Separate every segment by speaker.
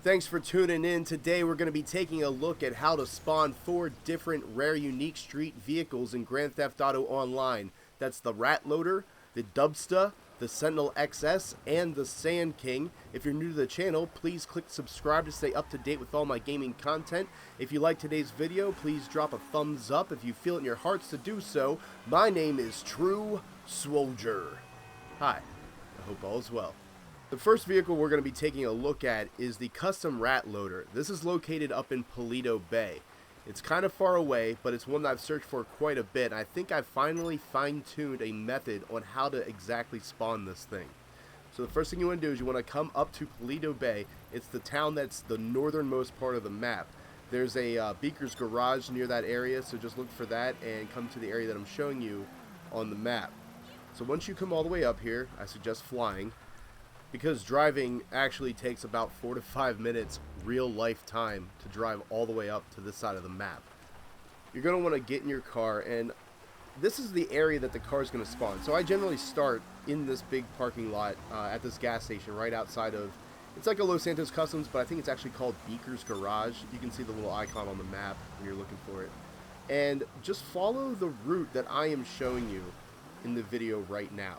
Speaker 1: Thanks for tuning in. Today we're going to be taking a look at how to spawn 4 different rare unique street vehicles in Grand Theft Auto Online. That's the Rat Loader, the Dubsta, the Sentinel XS, and the Sand King. If you're new to the channel, please click subscribe to stay up to date with all my gaming content. If you like today's video, please drop a thumbs up if you feel it in your hearts to do so. My name is True Soldier. Hi, I hope all is well. The first vehicle we're going to be taking a look at is the custom Rat Loader. This is located up in Paleto Bay. It's kind of far away, but it's one that I've searched for quite a bit. I think I've finally fine-tuned a method on how to exactly spawn this thing. So the first thing you want to do is you want to come up to Paleto Bay. It's the town that's the northernmost part of the map. There's a Beaker's Garage near that area, so just look for that and come to the area that I'm showing you on the map. So once you come all the way up here, I suggest flying, because driving actually takes about 4 to 5 minutes real life time to drive all the way up to this side of the map. You're going to want to get in your car, and this is the area that the car is going to spawn. So I generally start in this big parking lot at this gas station right outside of, it's like a Los Santos Customs, but I think it's actually called Beaker's Garage. You can see the little icon on the map when you're looking for it. And just follow the route that I am showing you in the video right now.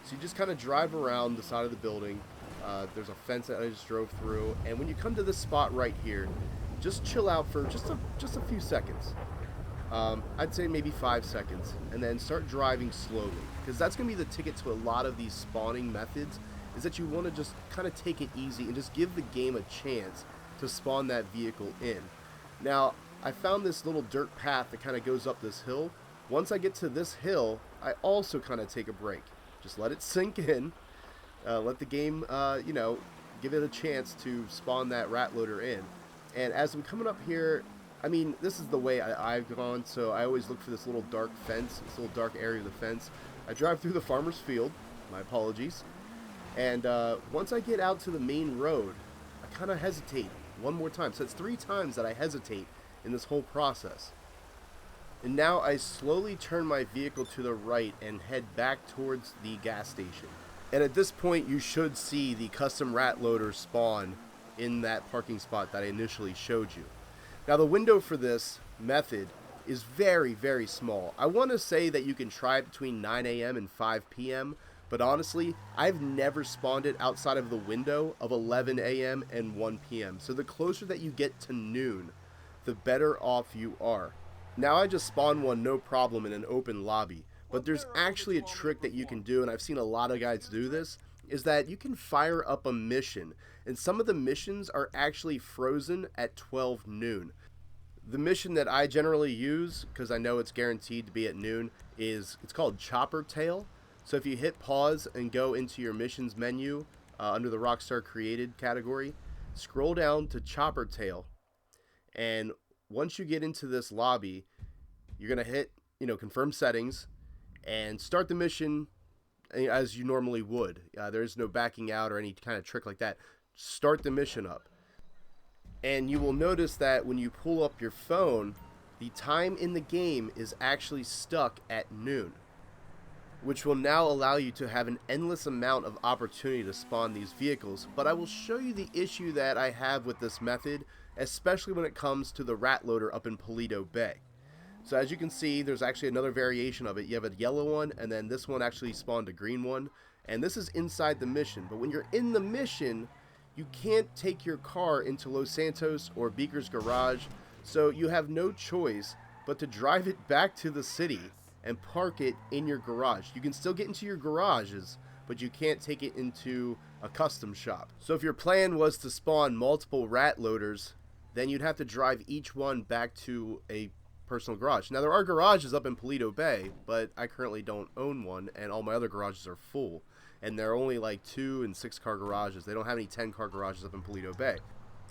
Speaker 1: So you just kind of drive around the side of the building. There's a fence that I just drove through, and when you come to this spot right here, just chill out for just a few seconds. I'd say maybe 5 seconds, and then start driving slowly, because that's going to be the ticket to a lot of these spawning methods, is that you want to just kind of take it easy and just give the game a chance to spawn that vehicle in. Now, I found this little dirt path that kind of goes up this hill. Once I get to this hill, I also kind of take a break. Just let it sink in, let the game, give it a chance to spawn that Rat Loader in. And as I'm coming up here, I mean, this is the way I've gone, so I always look for this little dark fence, this little dark area of the fence. I drive through the farmer's field, my apologies, and once I get out to the main road, I kind of hesitate one more time. So it's 3 times that I hesitate in this whole process. And now I slowly turn my vehicle to the right and head back towards the gas station. And at this point, you should see the custom Rat Loader spawn in that parking spot that I initially showed you. Now the window for this method is very, very small. I want to say that you can try it between 9 a.m. and 5 p.m., but honestly, I've never spawned it outside of the window of 11 a.m. and 1 p.m. So the closer that you get to noon, the better off you are. Now I just spawned one no problem in an open lobby, but there's actually a trick that you can do, and I've seen a lot of guys do this, is that you can fire up a mission, and some of the missions are actually frozen at 12 noon. The mission that I generally use, because I know it's guaranteed to be at noon, it's called Chopper Tail. So if you hit pause and go into your missions menu under the Rockstar Created category, scroll down to Chopper Tail, and once you get into this lobby, you're going to hit, confirm settings and start the mission as you normally would. There's no backing out or any kind of trick like that. Start the mission up. And you will notice that when you pull up your phone, the time in the game is actually stuck at noon, which will now allow you to have an endless amount of opportunity to spawn these vehicles. But I will show you the issue that I have with this method, especially when it comes to the Rat Loader up in Paleto Bay. So as you can see, there's actually another variation of it. You have a yellow one, and then this one actually spawned a green one, and this is inside the mission. But when you're in the mission, you can't take your car into Los Santos or Beaker's Garage, so you have no choice but to drive it back to the city and park it in your garage. You can still get into your garages, but you can't take it into a custom shop. So if your plan was to spawn multiple Rat Loaders, then you'd have to drive each one back to a personal garage. Now there are garages up in Paleto Bay, but I currently don't own one, and all my other garages are full. And they're only like 2 and 6 car garages. They don't have any 10-car garages up in Paleto Bay.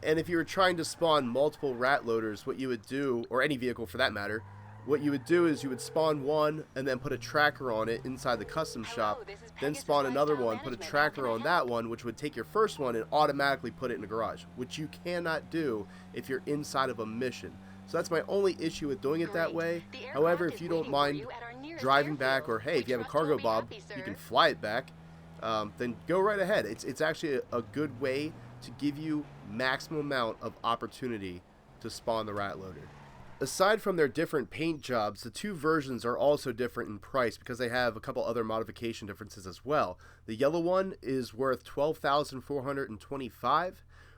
Speaker 1: And if you were trying to spawn multiple Rat Loaders, what you would do, or any vehicle for that matter, what you would do is you would spawn one and then put a tracker on it inside the custom shop, then spawn another one, put a tracker on that one, which would take your first one and automatically put it in the garage, which you cannot do if you're inside of a mission. So that's my only issue with doing it that way. However, if you don't mind driving back, or hey, if you have a cargo bob, you can fly it back, then go right ahead. It's actually a good way to give you maximum amount of opportunity to spawn the rat loader. Aside from their different paint jobs, the two versions are also different in price because they have a couple other modification differences as well. The yellow one is worth $12,425,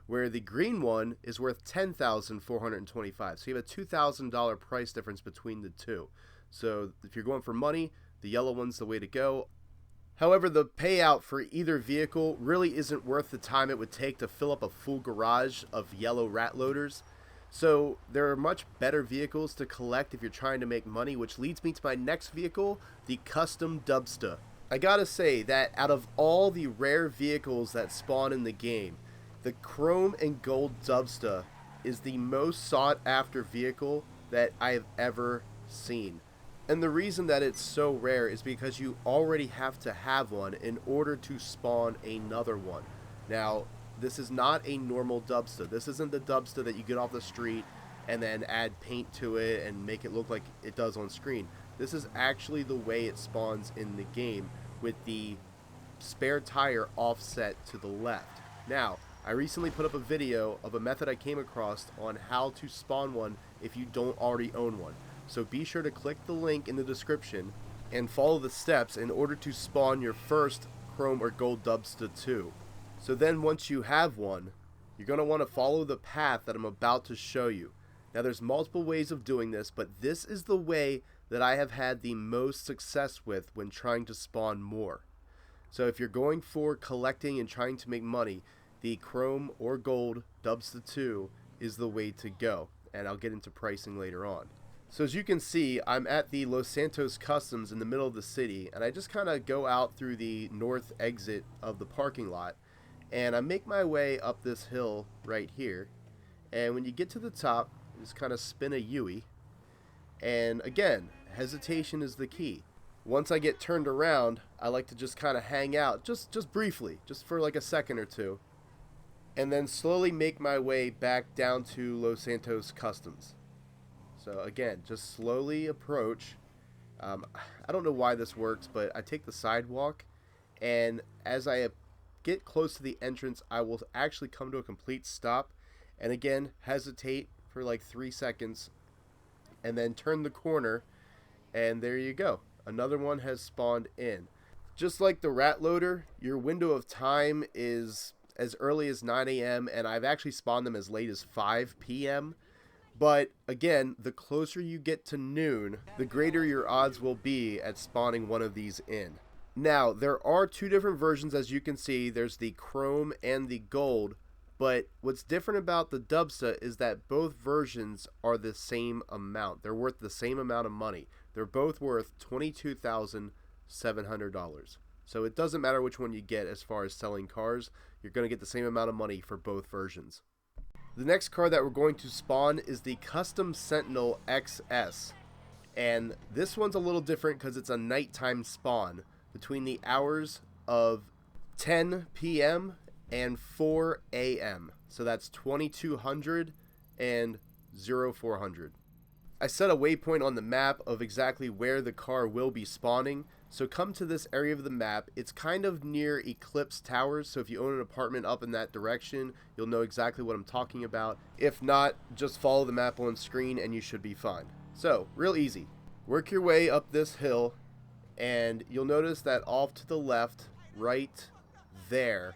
Speaker 1: where the green one is worth $10,425. So you have a $2,000 price difference between the two. So if you're going for money, the yellow one's the way to go. However, the payout for either vehicle really isn't worth the time it would take to fill up a full garage of yellow rat loaders. So there are much better vehicles to collect if you're trying to make money, which leads me to my next vehicle, the custom Dubsta. I gotta say that out of all the rare vehicles that spawn in the game, the chrome and gold Dubsta is the most sought after vehicle that I have ever seen. And the reason that it's so rare is because you already have to have one in order to spawn another one. Now, this is not a normal Dubsta. This isn't the Dubsta that you get off the street and then add paint to it and make it look like it does on screen. This is actually the way it spawns in the game, with the spare tire offset to the left. Now, I recently put up a video of a method I came across on how to spawn one if you don't already own one. So be sure to click the link in the description and follow the steps in order to spawn your first chrome or gold Dubsta 2. So then once you have one, you're going to want to follow the path that I'm about to show you. Now there's multiple ways of doing this, but this is the way that I have had the most success with when trying to spawn more. So if you're going for collecting and trying to make money, the chrome or gold Dubsta 2 is the way to go, and I'll get into pricing later on. So as you can see, I'm at the Los Santos Customs in the middle of the city, and I just kind of go out through the north exit of the parking lot, and I make my way up this hill right here. And when you get to the top, you just kind of spin a U-ey, and again, hesitation is the key. Once I get turned around, I like to just kind of hang out, just briefly, just for like a second or two, and then slowly make my way back down to Los Santos Customs. So again, just slowly approach. I don't know why this works, but I take the sidewalk, and as I get close to the entrance, I will actually come to a complete stop, and again, hesitate for like 3 seconds, and then turn the corner, and there you go. Another one has spawned in. Just like the rat loader, your window of time is as early as 9 a.m., and I've actually spawned them as late as 5 p.m., but again, the closer you get to noon, the greater your odds will be at spawning one of these in. Now, there are two different versions, as you can see. There's the chrome and the gold, but what's different about the Dubsta is that both versions are the same amount. They're worth the same amount of money. They're both worth $22,700. So it doesn't matter which one you get as far as selling cars. You're going to get the same amount of money for both versions. The next car that we're going to spawn is the Custom Sentinel XS. And this one's a little different because it's a nighttime spawn between the hours of 10 p.m. and 4 a.m. So that's 2200 and 0400. I set a waypoint on the map of exactly where the car will be spawning. So come to this area of the map. It's kind of near Eclipse Towers, so if you own an apartment up in that direction, you'll know exactly what I'm talking about. If not, just follow the map on screen and you should be fine. So, real easy. Work your way up this hill, and you'll notice that off to the left, right there,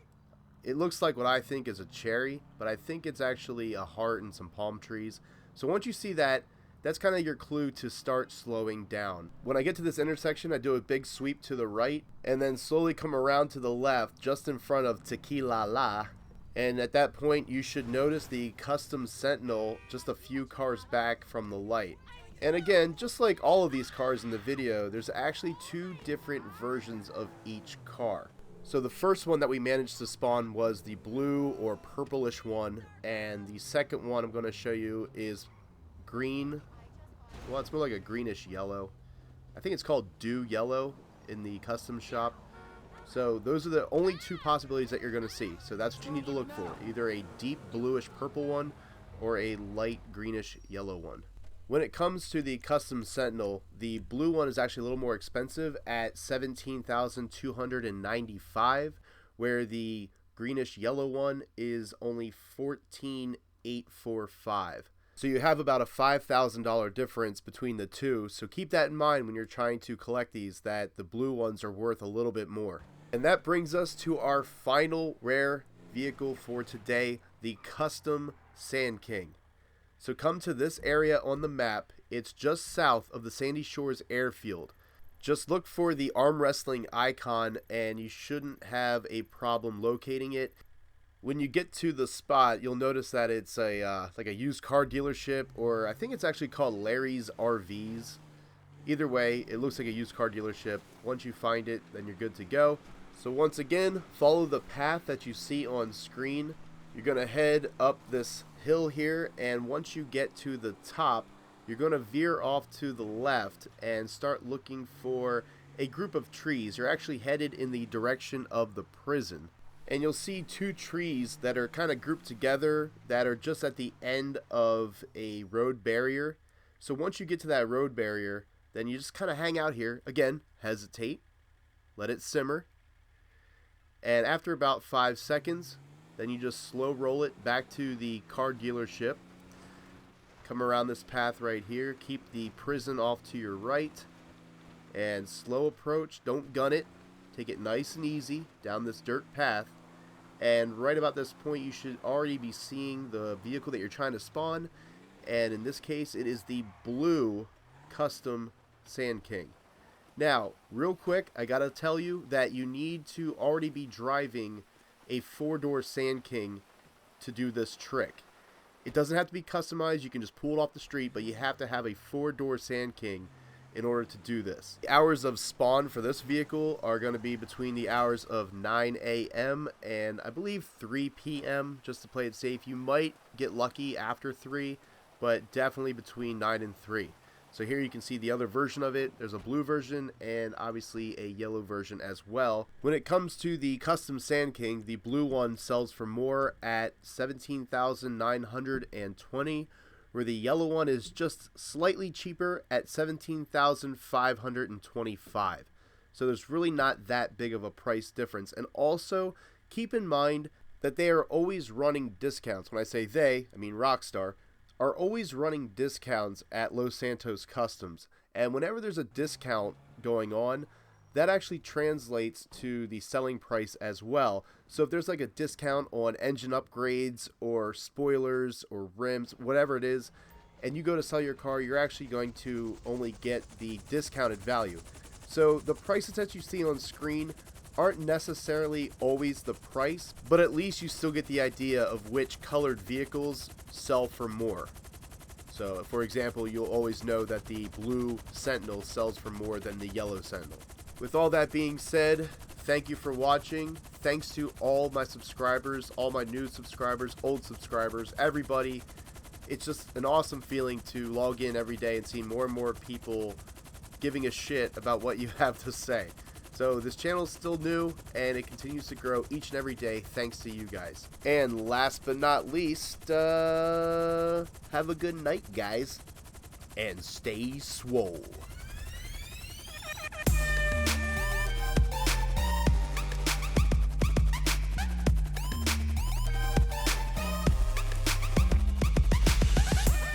Speaker 1: it looks like what I think is a cherry, but I think it's actually a heart and some palm trees. So once you see that, that's kind of your clue to start slowing down. When I get to this intersection, I do a big sweep to the right and then slowly come around to the left just in front of Tequila La. And at that point, you should notice the Custom Sentinel just a few cars back from the light. And again, just like all of these cars in the video, there's actually two different versions of each car. So the first one that we managed to spawn was the blue or purplish one, and the second one I'm going to show you is green. Well, it's more like a greenish yellow. I think it's called Dew Yellow in the custom shop. So those are the only two possibilities that you're going to see. So that's what you need to look for. Either a deep bluish purple one or a light greenish yellow one. When it comes to the Custom Sentinel, the blue one is actually a little more expensive at $17,295, where the greenish yellow one is only $14,845. So you have about a $5,000 difference between the two. So keep that in mind when you're trying to collect these, that the blue ones are worth a little bit more. And that brings us to our final rare vehicle for today, the Custom Sand King. So come to this area on the map. It's just south of the Sandy Shores Airfield. Just look for the arm wrestling icon and you shouldn't have a problem locating it. When you get to the spot, you'll notice that it's a like a used car dealership, or I think it's actually called Larry's RVs. Either way, it looks like a used car dealership. Once you find it, then you're good to go. So once again, follow the path that you see on screen. You're going to head up this hill here, and once you get to the top, you're going to veer off to the left and start looking for a group of trees. You're actually headed in the direction of the prison. And you'll see two trees that are kind of grouped together that are just at the end of a road barrier. So once you get to that road barrier, then you just kind of hang out here. Again, hesitate, let it simmer. And after about 5 seconds, then you just slow roll it back to the car dealership. Come around this path right here. Keep the prison off to your right. And slow approach. Don't gun it. Take it nice and easy down this dirt path. And right about this point, you should already be seeing the vehicle that you're trying to spawn. And in this case, it is the blue Custom Sand King. Now, real quick, I gotta tell you that you need to already be driving a 4-door Sand King to do this trick. It doesn't have to be customized. You can just pull it off the street, but you have to have a 4-door Sand King in order to do this. The hours of spawn for this vehicle are going to be between the hours of 9 a.m. and I believe 3 p.m. just to play it safe. You might get lucky after 3, but definitely between 9 and 3. So here you can see the other version of it. There's a blue version and obviously a yellow version as well. When it comes to the Custom Sand King, the blue one sells for more at $17,920. Where the yellow one is just slightly cheaper at $17,525. So there's really not that big of a price difference. And also, keep in mind that they are always running discounts. When I say they, I mean Rockstar, are always running discounts at Los Santos Customs. And whenever there's a discount going on, that actually translates to the selling price as well. So if there's like a discount on engine upgrades or spoilers or rims, whatever it is, and you go to sell your car, you're actually going to only get the discounted value. So the prices that you see on screen aren't necessarily always the price, but at least you still get the idea of which colored vehicles sell for more. So for example, you'll always know that the blue Sentinel sells for more than the yellow Sentinel. With all that being said, thank you for watching. Thanks to all my subscribers, all my new subscribers, old subscribers, everybody. It's just an awesome feeling to log in every day and see more and more people giving a shit about what you have to say. So this channel is still new and it continues to grow each and every day thanks to you guys. And last but not least, have a good night, guys. And stay swole.